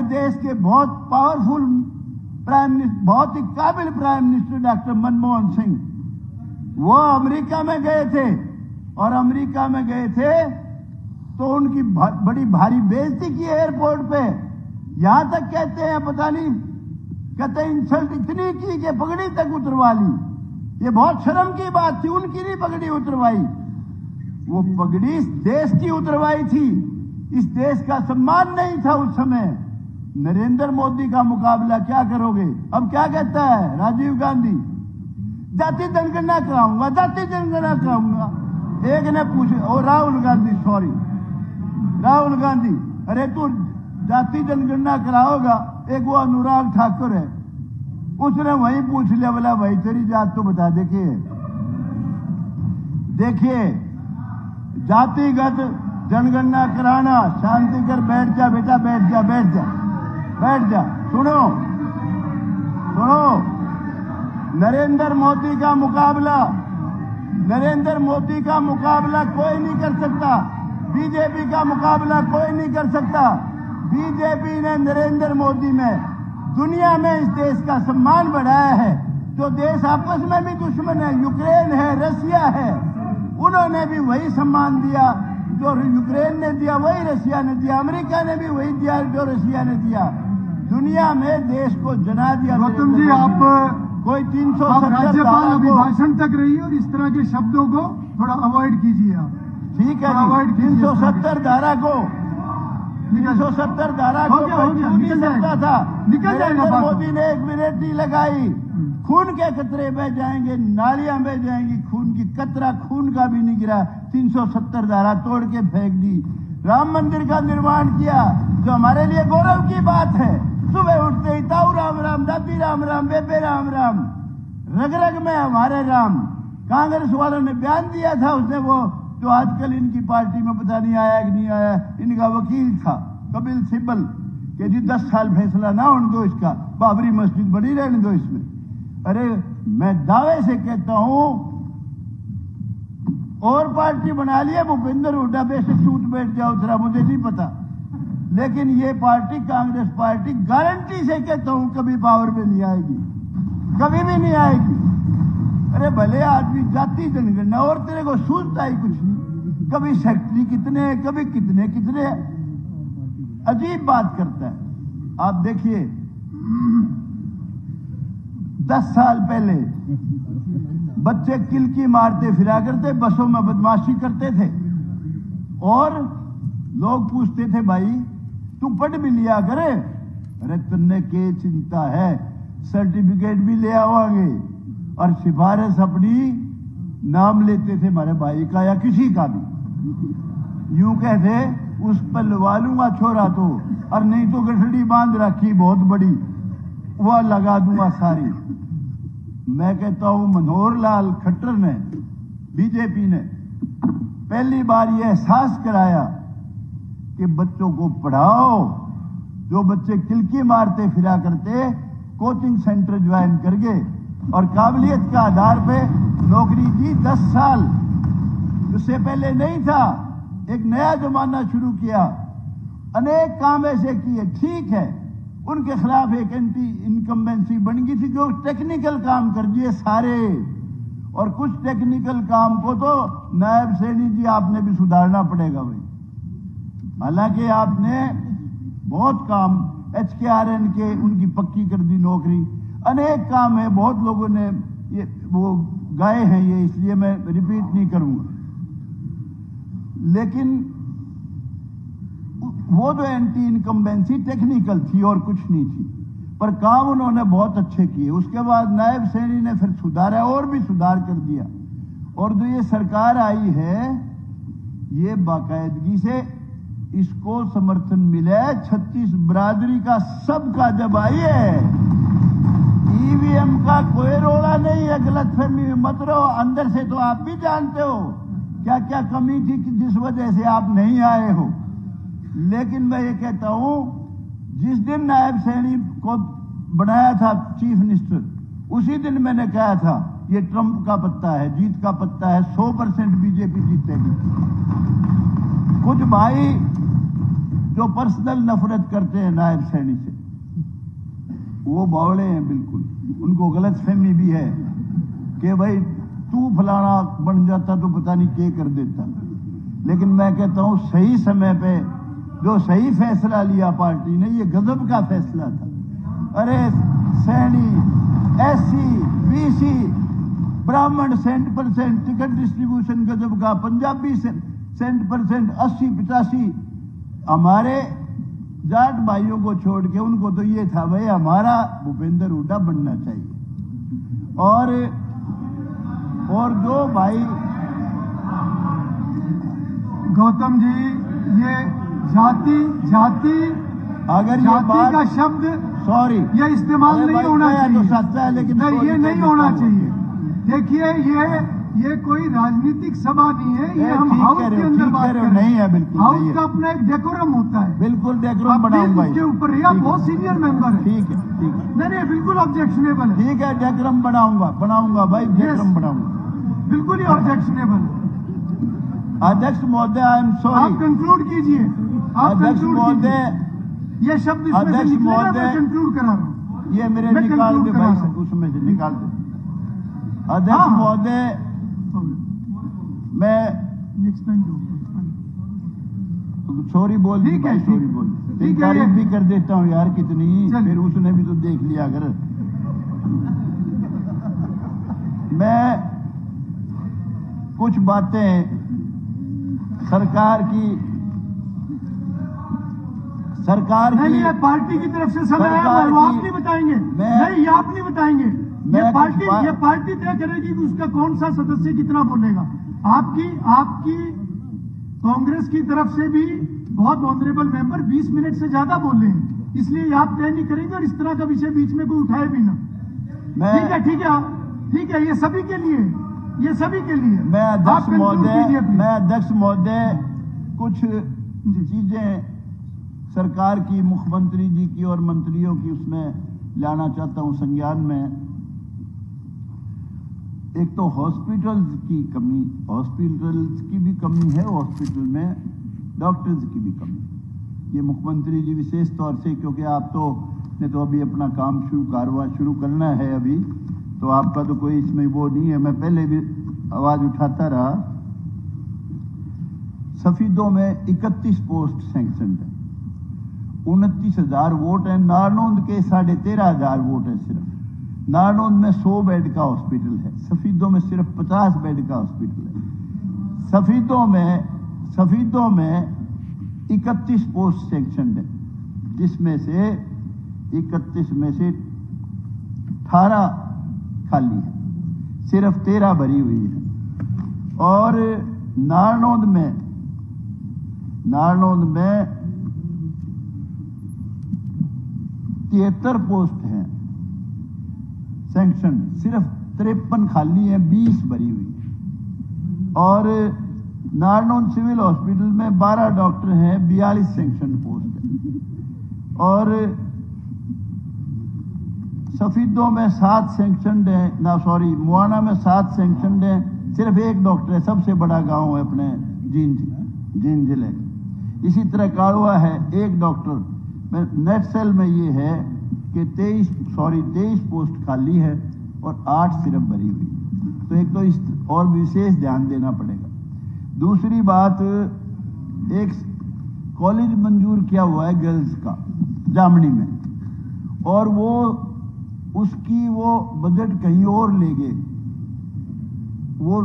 देश के बहुत पावरफुल प्राइम मिनिस्टर, बहुत ही काबिल prime minister doctor Manmohan Singh, वो अमेरिका में गए थे, और अमेरिका में गए थे तो उनकी बड़ी भारी बेइज्जती की एयरपोर्ट पे। यहां तक कहते हैं, पता नहीं, कहते इंसल्ट इतनी की कि पगड़ी तक उतरवा ली। ये बहुत शर्म की बात थी, उनकी नहीं पगड़ी उतरवाई, वो पगड़ी इस देश की उतरवाई थी। इस देश का सम्मान नहीं था उस समय। नरेंद्र मोदी का मुकाबला क्या करोगे? अब क्या कहता है राजीव गांधी, जाति जनगणना कराऊंगा, जाति जनगणना कराऊंगा। एक ने पूछा, और राहुल गांधी, सॉरी राहुल गांधी, अरे तू जाति जनगणना कराओगा? एक वो अनुराग ठाकुर है, उसने वही पूछ लिया, बोला भाई तेरी जात तो बता। देखिए जातिगत जनगणना कराना, शांति कर, बैठ जा बेटा, बैठ जा, बैठ जा, बैठ जा। सुनो सुनो, नरेंद्र मोदी का मुकाबला कोई नहीं कर सकता, बीजेपी का मुकाबला कोई नहीं कर सकता। बीजेपी ने नरेंद्र मोदी में दुनिया में इस देश का सम्मान बढ़ाया है। जो देश आपस में भी दुश्मन है, यूक्रेन है, रशिया है, उन्होंने भी वही सम्मान दिया जो यूक्रेन ने दिया, वही रशिया ने दिया, अमेरिका ने भी वही दिया जो रशिया ने दिया। दुनिया में देश को जना दिया। गौतम जी, आप कोई 370 राज्यपाल अभिभाषण तक रहिए और इस तरह के शब्दों को थोड़ा अवॉइड कीजिए आप। ठीक है, 370 धारा को 370 धारा को नहीं सकता था। नरेंद्र मोदी ने 1 मिनट नहीं लगाई, खून के कतरे बह जाएंगे, नालियां बह जाएंगी, खून की कतरा खून का भी नहीं गिरा। 370 धारा तोड़ के फेंक दी। राम मंदिर का निर्माण किया, जो हमारे लिए गौरव की बात है। सुबह उठते ही ताऊ राम राम, दादी राम राम, बेबे राम राम, रग रग में हमारे राम। कांग्रेस वालों ने बयान दिया था, उसने वो जो आजकल इनकी पार्टी में पता नहीं आया कि नहीं आया, इनका वकील था कपिल सिब्बल, कि जी 10 साल फैसला ना होने दो इसका, बाबरी मस्जिद बनी रहने दो इसमें। अरे मैं दावे से कहता हूं, और पार्टी बना लिया भूपेंद्र हुड्डा, बेशक सूट बैठ जाओ जरा, मुझे नहीं पता, लेकिन ये पार्टी, कांग्रेस पार्टी, गारंटी से कहता हूं कभी पावर में नहीं आएगी, कभी भी नहीं आएगी। अरे भले आदमी जाति जनगणना, और तेरे को सूझता ही कुछ नहीं, कभी सेक्रेटरी कितने, कभी कितने कितने, अजीब बात करता है। आप देखिए 10 साल पहले बच्चे किलकी मारते फिरा करते, बसों में बदमाशी करते थे, और लोग पूछते थे भाई तू पढ़ भी लिया करे, अरे तुमने के चिंता है, सर्टिफिकेट भी ले आवांगे, और सिफारिश अपनी नाम लेते थे हमारे भाई का या किसी का भी, यूं कहते उस पर लगा लूंगा छोरा तो, और नहीं तो गठड़ी बांध रखी बहुत बड़ी, वह लगा दूंगा सारी। मैं कहता हूं मनोहर लाल खट्टर ने, बीजेपी ने पहली बार यह एहसास कराया कि बच्चों को पढ़ाओ। जो बच्चे किलकी मारते फिरा करते, कोचिंग सेंटर ज्वाइन करके और काबिलियत के आधार पे नौकरी दी। 10 साल, उससे पहले नहीं था। एक नया जमाना शुरू किया, अनेक काम ऐसे किए। ठीक है, उनके खिलाफ एक एंटी इनकम्बेंसी बन गई थी, जो टेक्निकल काम कर दिए सारे, और कुछ टेक्निकल काम को तो नायब सैनी जी आपने भी सुधारना पड़ेगा भाई। हालांकि आपने बहुत काम HKRN के उनकी पक्की कर दी नौकरी, अनेक काम है, बहुत लोगों ने ये वो गाए हैं ये, इसलिए मैं रिपीट नहीं करूंगा। लेकिन वो जो एंटी इनकम्बेंसी टेक्निकल थी और कुछ नहीं थी, पर काम उन्होंने बहुत अच्छे किए। उसके बाद नायब सैनी ने फिर सुधारा और भी सुधार कर दिया, और जो ये सरकार आई है, ये बाकायदगी से इसको समर्थन मिला है 36 बरादरी का, सबका। जब आई है EVM का कोई रोड़ा नहीं है, गलतफहमी में मत रहो। अंदर से तो आप भी जानते हो क्या क्या कमी थी कि जिस वजह से आप नहीं आए हो। लेकिन मैं ये कहता हूं, जिस दिन नायब सैनी को बनाया था चीफ मिनिस्टर, उसी दिन मैंने कहा था ये ट्रंप का पत्ता है, जीत का पत्ता है, 100% बीजेपी जीतेगी। कुछ भाई जो पर्सनल नफरत करते हैं नायब सैनी से, वो बावड़े हैं बिल्कुल। उनको गलतफहमी भी है कि भाई तू फलाना बन जाता तो पता नहीं क्या कर देता। लेकिन मैं कहता हूं सही समय पे जो सही फैसला लिया पार्टी ने, ये गजब का फैसला था। अरे सैनी, SC, BC, ब्राह्मण 100% टिकट डिस्ट्रीब्यूशन गजब का, पंजाबी 100% 80-85, हमारे जाट भाइयों को छोड़ के उनको तो ये था भाई हमारा भूपेंद्र हुड्डा बनना चाहिए। और जो भाई गौतम जी, ये जाति अगर जाति बात का शब्द सॉरी ये इस्तेमाल नहीं होना चाहिए। तो सच्चा है, लेकिन नहीं, ये नहीं होना चाहिए। देखिए, ये कोई राजनीतिक सभा नहीं है, ये हम हाउस के अंदर बात कर रहे हैं। नहीं है, बिल्कुल हाउस का अपना एक डेकोरम होता है। बिल्कुल डेकोरम बनाऊंगा उसके ऊपर या बहुत सीनियर मेंबर है। ठीक है नहीं, बिल्कुल ऑब्जेक्शनेबल है। ठीक है, डेकोरम बनाऊंगा भाई, डेकोरम बनाऊंगा, बिल्कुल ही ऑब्जेक्शनेबल। अध्यक्ष महोदय, आई एम सॉरी, आप कंक्लूड कीजिए। अध्यक्ष महोदय, ये शब्द इसमें से निकलेगा, मैं कंक्लूड करा रहा हूं। ये मेरे निकाल दे भाई, उसमें से निकाल दे। अध्यक्ष महोदय, मैं सॉरी बोल दी भाई, सॉरी बोल, तारीफ भी कर देता हूँ यार कितनी, फिर उसने भी तो देख लिया। अगर मैं कुछ बातें सरकार की नहीं, ये पार्टी की तरफ से समय है, वो आप नहीं बताएंगे। नहीं, ये आप नहीं बताएंगे। ये पार्टी तय करेगी कि उसका कौन सा सदस्य कितना बोलेगा। आपकी कांग्रेस की तरफ से भी बहुत ऑनरेबल मेंबर 20 मिनट से ज्यादा बोल रहे हैं, इसलिए आप तय नहीं करेंगे और इस तरह का विषय बीच में कोई उठाए भी ना। ठीक है, ये सभी के लिए। मैं अध्यक्ष महोदय कुछ चीजें सरकार की, मुख्यमंत्री जी की और मंत्रियों की उसमें लाना चाहता हूं संज्ञान में। एक तो हॉस्पिटल्स की भी कमी है, हॉस्पिटल में डॉक्टर्स की भी कमी। ये मुख्यमंत्री जी विशेष तौर से, क्योंकि आप ने तो अभी अपना काम शुरू करना है अभी, तो आपका तो कोई इसमें वो नहीं है। मैं पहले भी आवाज उठाता रहा। सफीदों में 31 पोस्ट सैंक्शन है, 29,000 वोट है। नारनौंद के 13,500 वोट है सिर्फ। नारनौंद में 100 बेड का हॉस्पिटल है, सफीदों में सिर्फ 50 बेड का हॉस्पिटल है। सफीदों में 31 पोस्ट सैंक्शन है, जिसमें से 31 में से 18 खाली है, सिर्फ 13 भरी हुई है। और नारनौंद में 73 पोस्ट हैं सैंक्शन, सिर्फ 53 खाली है, 20 भरी हुई है। और नारनौंद सिविल हॉस्पिटल में 12 डॉक्टर हैं, 42 सैंक्शन पोस्ट है। और सफीदों में 7 सैंक्शन है, मुआना में 7 सैंक्शन है, सिर्फ 1 डॉक्टर है। सबसे बड़ा गांव है अपने जींद जिले का। इसी तरह काड़वा है, 1 डॉक्टर। नेट सेल में ये है कि 23 पोस्ट खाली है और 8 सिर्फ भरी हुई। तो एक तो इस और विशेष ध्यान देना पड़ेगा। दूसरी बात, एक कॉलेज मंजूर किया हुआ है गर्ल्स का जामनी में, और वो बजट कहीं और ले गए। वो